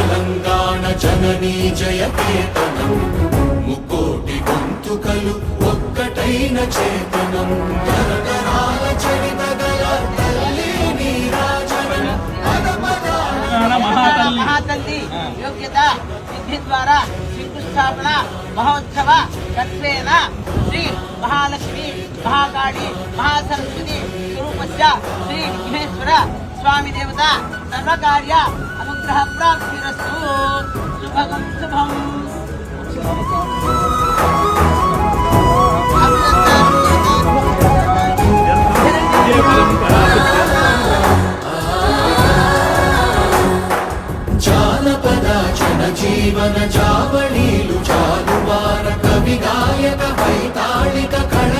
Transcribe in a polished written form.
తెలంగాణ జననీ జయకేతనం ముక్కోటి గొంతుకలు ఒక్కటైన చేతనం తరతరాల చరిత గల తల్లి నీరాజనం మహాతల్లి యోగ్యత సిద్ధి ద్వారా శంకుస్థాపన మహోత్సవ కత్వేన శ్రీ మహాలక్ష్మి మహాకాళి మహాసరస్వతి స్వరూపస్య శ్రీ విఘ్నేశ్వర స్వామి దేవత సర్వకార్య అనుగ్రహ ప్రాప్తిరస్తు. శుభం శుభం. జానపద జనజీవన జావళీలు జాలువార కవి గాయక వైతాళిక కళ